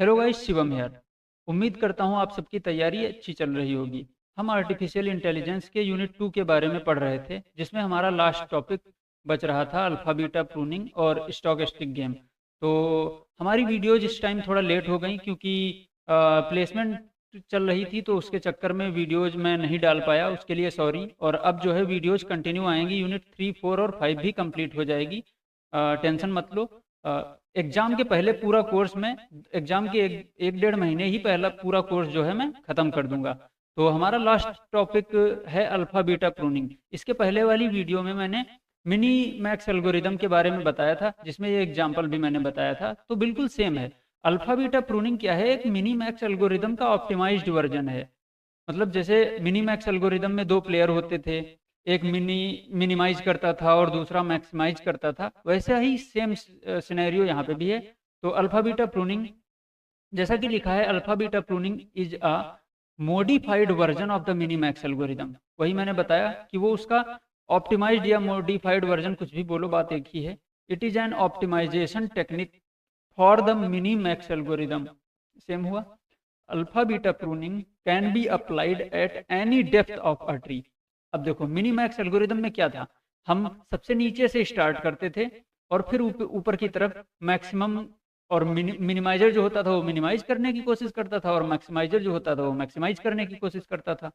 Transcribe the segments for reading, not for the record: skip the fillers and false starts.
Hello guys, Shivam here. उम्मीद करता हूँ आप सबकी तैयारी अच्छी चल रही होगी। हम आर्टिफिशियल इंटेलिजेंस के यूनिट 2 के बारे में पढ़ रहे थे, जिसमें हमारा लास्ट टॉपिक बच रहा था अल्फा बीटा प्रूनिंग और स्टोकेस्टिक गेम। तो हमारी वीडियोज इस टाइम थोड़ा लेट हो गई क्योंकि प्लेसमेंट चल रही थी, तो उसके चक्कर में वीडियोज मैं नहीं डाल पाया, उसके लिए सॉरी। और अब जो है वीडियोज कंटिन्यू आएंगी, यूनिट 3, 4 और 5 भी कंप्लीट हो जाएगी। टेंशन मत लो। एग्जाम के पहले पूरा कोर्स में, एग्जाम के एक डेढ़ महीने ही पहला पूरा कोर्स जो है मैं खत्म कर दूंगा। तो हमारा लास्ट टॉपिक है अल्फा बीटा प्रूनिंग। इसके पहले वाली वीडियो में मैंने मिनी मैक्स एल्गोरिदम के बारे में बताया था, जिसमें ये एग्जाम्पल भी मैंने बताया था, तो बिल्कुल सेम है। अल्फा बीटा प्रूनिंग क्या है? एक मिनी मैक्स एल्गोरिदम का ऑप्टिमाइज्ड वर्जन है। मतलब जैसे मिनी मैक्स एल्गोरिदम में दो प्लेयर होते थे, एक मिनिमाइज करता था और दूसरा मैक्सिमाइज करता था, वैसा ही सेम सिनेरियो यहाँ पे भी है। तो अल्फा बीटा प्रूनिंग, जैसा कि लिखा है, alpha beta pruning is a modified version of the mini max algorithm. वही मैंने बताया कि वो उसका ऑप्टिमाइज्ड या मॉडिफाइड वर्जन, कुछ भी बोलो, बात एक ही है। It is an optimisation technique for the mini max algorithm. Same हुआ। Alpha beta pruning can be applied at any depth of a tree. अब देखो, मिनी मैक्स एल्गोरिदम में क्या था, हम सबसे नीचे से स्टार्ट करते थे और फिर ऊपर की तरफ मैक्सिमम और मिनिमाइजर जो होता था वो मिनिमाइज करने की कोशिश करता था, और मैक्सिमाइजर जो होता था वो मैक्सिमाइज करने की कोशिश करता था।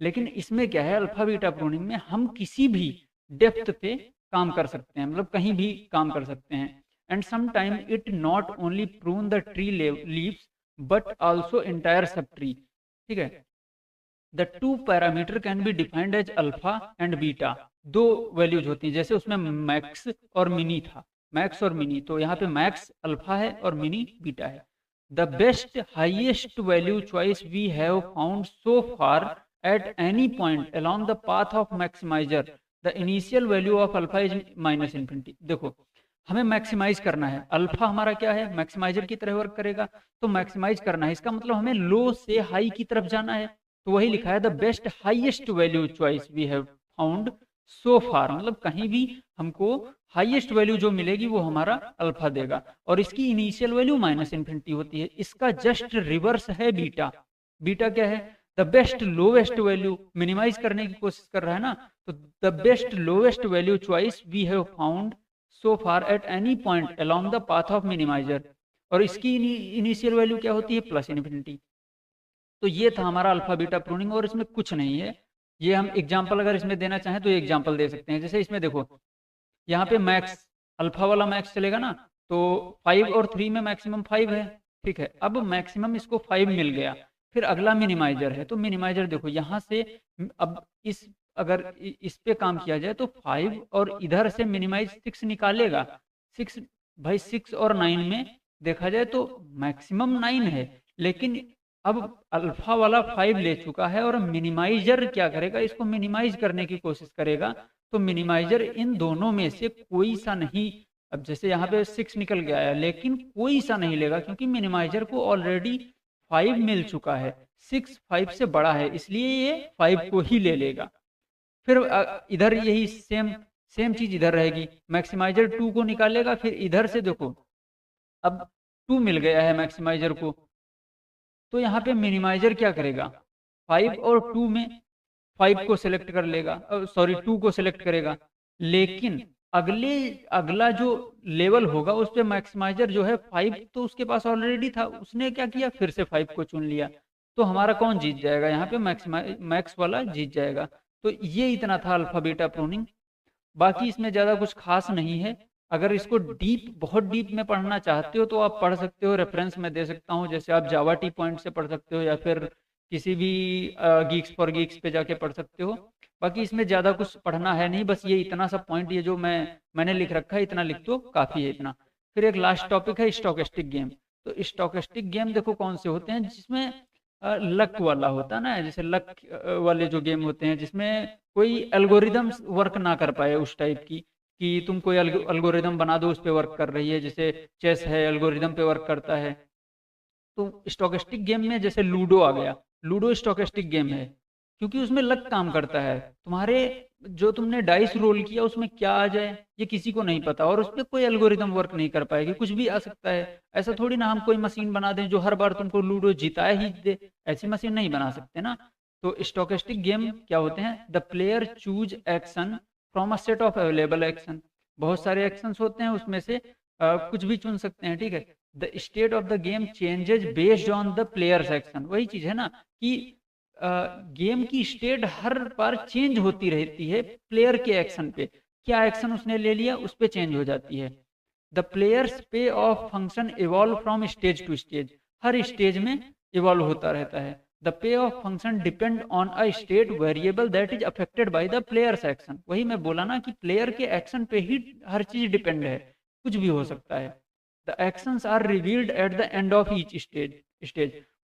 लेकिन इसमें क्या है, अल्फा बीटा प्रूनिंग में हम किसी भी डेप्थ पे काम कर सकते हैं, मतलब कहीं भी काम कर सकते हैं। And some time it not only prune the tree leaves but also entire sub tree. ठीक है। The two parameter can be defined as alpha and beta. दो वैल्यूज होती हैं, जैसे उसमें मैक्स और मिनी था, मैक्स और मिनी, तो यहाँ पे मैक्स अल्फा है और मिनी बीटा है। The best highest value choice we have found so far at any point along the path of maximiser, the initial value of alpha is minus infinity. देखो, हमें maximise करना है, alpha हमारा क्या है, मैक्सिमाइजर की तरह वर्क करेगा, तो मैक्सिमाइज करना है, इसका मतलब हमें लो से हाई की तरफ जाना है। तो वही लिखा है, the best highest value choice we have found so far, मतलब कहीं भी हमको हाईएस्ट वैल्यू जो मिलेगी वो हमारा अल्फा देगा, और इसकी इनिशियल वैल्यू माइनस इन्फिनिटी होती है। इसका जस्ट रिवर्स है बीटा। बीटा क्या है? The best lowest value, minimise करने की कोशिश कर रहा है ना, तो the best lowest value choice we have found so far at any point along the path of minimiser, और इसकी इनिशियल वैल्यू क्या होती है? Plus infinity. तो ये था हमारा अल्फा बीटा प्रूनिंग, और इसमें कुछ नहीं है। ये हम एग्जाम्पल अगर इसमें देना चाहें तो ये एग्जाम्पल दे सकते हैं। जैसे इसमें देखो, यहाँ पे मैक्स, अल्फा वाला मैक्स चलेगा ना, तो 5 और 3 में मैक्सिमम 5 है। ठीक है, अब मैक्सिमम इसको 5 मिल गया, फिर अगला मिनिमाइजर है, तो मिनिमाइजर देखो यहाँ से, अब इस, अगर इस पे काम किया जाए तो 5 और इधर से मिनिमाइज 6 निकालेगा। 6, भाई 6 और 9 में देखा जाए तो मैक्सिमम 9 है, लेकिन अब अल्फा वाला 5 ले चुका है, और मिनिमाइजर क्या करेगा, इसको मिनिमाइज करने की कोशिश करेगा। तो मिनिमाइजर इन दोनों में से कोई सा नहीं, अब जैसे यहाँ पे 6 निकल गया है, लेकिन कोई सा नहीं लेगा, क्योंकि मिनिमाइजर को ऑलरेडी 5 मिल चुका है। 6 5 से बड़ा है, इसलिए ये 5 को ही ले लेगा। फिर इधर यही सेम सेम चीज इधर रहेगी, मैक्सिमाइजर 2 को निकालेगा, फिर इधर से देखो, अब 2 मिल गया है मैक्सिमाइजर को, तो यहाँ पे मिनिमाइजर क्या करेगा, 5 और 2 में 5 को सिलेक्ट कर लेगा, सॉरी 2 को सिलेक्ट करेगा, लेकिन अगले अगला जो लेवल होगा उस पे मैक्सिमाइजर जो है 5 तो उसके पास ऑलरेडी था, उसने क्या किया, फिर से 5 को चुन लिया। तो हमारा कौन जीत जाएगा? यहाँ पे मैक्स वाला जीत जाएगा। तो ये इतना था अल्फा बीटा प्रूनिंग। बाकी इसमें ज़्यादा कुछ खास नहीं है। अगर इसको डीप, बहुत डीप में पढ़ना चाहते हो तो आप पढ़ सकते हो, रेफरेंस में दे सकता हूँ, जैसे आप जावा टी पॉइंट से पढ़ सकते हो, या फिर किसी भी गीक्स फॉर गीक्स पे जाके पढ़ सकते हो। बाकी इसमें ज़्यादा कुछ पढ़ना है नहीं, बस ये इतना सा पॉइंट, ये जो मैंने लिख रखा है, इतना लिख दो, काफ़ी है इतना। फिर एक लास्ट टॉपिक है स्टोकेस्टिक गेम। तो स्टोकेस्टिक गेम देखो कौन से होते हैं, जिसमें लक वाला होता है ना, जैसे लक वाले जो गेम होते हैं जिसमें कोई एल्गोरिदम वर्क ना कर पाए, उस टाइप की, कि तुम कोई एल्गोरिदम बना दो उस पर वर्क कर रही है, जैसे चेस है एल्गोरिदम पे वर्क करता है। तो स्टोकेस्टिक गेम में जैसे लूडो आ गया, लूडो स्टोकेस्टिक गेम है, क्योंकि उसमें लक काम करता है। तुम्हारे जो तुमने डाइस रोल किया उसमें क्या आ जाए ये किसी को नहीं पता, और उसमें कोई एल्गोरिदम वर्क नहीं कर पाएगी, कुछ भी आ सकता है। ऐसा थोड़ी ना हम कोई मशीन बना दें जो हर बार तुमको लूडो जिताए ही दे, ऐसी मशीन नहीं बना सकते ना। तो स्टोकेस्टिक गेम क्या होते हैं? The player choose action from a set of available action. बहुत सारे एक्शंस होते हैं, उसमें से कुछ भी चुन सकते हैं, ठीक है। The state of the game changes based on the player's action. वही चीज है ना कि गेम की स्टेट हर बार चेंज होती रहती है प्लेयर के एक्शन पे, क्या एक्शन उसने ले लिया उस पर चेंज हो जाती है। The player's payoff function evolve from stage to stage. हर स्टेज में इवॉल्व होता रहता है। The payoff function depend on a state variable that is affected by the player's action. वही मैं बोला ना कि प्लेयर के एक्शन पे ही हर चीज डिपेंड है, कुछ भी हो सकता है। The actions are revealed at the end of each stage.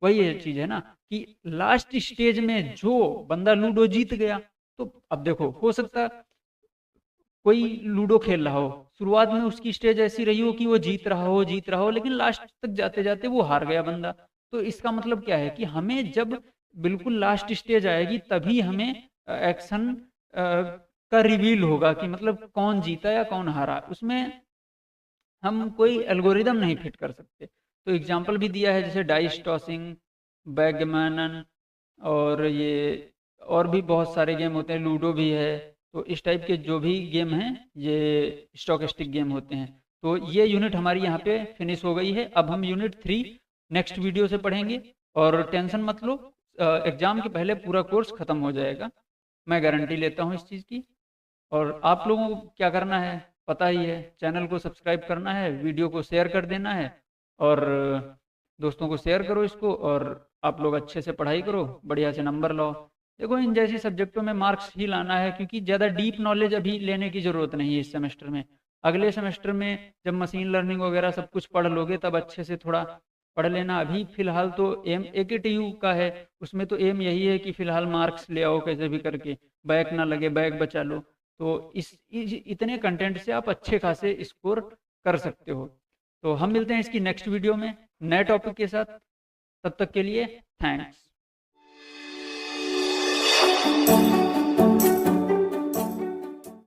वही चीज है ना कि लास्ट स्टेज में जो बंदा लूडो जीत गया, तो अब देखो हो सकता है कोई लूडो खेल रहा हो, शुरुआत में उसकी स्टेज ऐसी रही हो कि वो जीत रहा हो, लेकिन लास्ट तक जाते जाते वो हार गया बंदा। तो इसका मतलब क्या है कि हमें जब बिल्कुल लास्ट स्टेज आएगी तभी हमें एक्शन का रिवील होगा कि मतलब कौन जीता या कौन हारा। उसमें हम कोई एल्गोरिदम नहीं फिट कर सकते। तो एग्जाम्पल भी दिया है जैसे डाइस टॉसिंग, बैगमैनन, और ये और भी बहुत सारे गेम होते हैं, लूडो भी है। तो इस टाइप के जो भी गेम हैं ये स्टोकेस्टिक गेम होते हैं। तो ये यूनिट हमारी यहाँ पे फिनिश हो गई है। अब हम यूनिट 3 नेक्स्ट वीडियो से पढ़ेंगे, और टेंशन मत लो, एग्जाम के पहले पूरा कोर्स खत्म हो जाएगा, मैं गारंटी लेता हूँ इस चीज़ की। और आप लोगों को क्या करना है पता ही है, चैनल को सब्सक्राइब करना है, वीडियो को शेयर कर देना है, और दोस्तों को शेयर करो इसको, और आप लोग अच्छे से पढ़ाई करो, बढ़िया से नंबर लाओ। देखो इन जैसी सब्जेक्टों में मार्क्स ही लाना है, क्योंकि ज़्यादा डीप नॉलेज अभी लेने की ज़रूरत नहीं है इस सेमेस्टर में। अगले सेमेस्टर में जब मशीन लर्निंग वगैरह सब कुछ पढ़ लोगे तब अच्छे से थोड़ा पढ़ लेना। अभी फिलहाल तो एम AKTU का है, उसमें तो एम यही है कि फिलहाल मार्क्स ले आओ कैसे भी करके, बैक ना लगे, बैक बचा लो। तो इतने कंटेंट से आप अच्छे खासे स्कोर कर सकते हो। तो हम मिलते हैं इसकी नेक्स्ट वीडियो में नए टॉपिक के साथ। तब तक के लिए थैंक्स।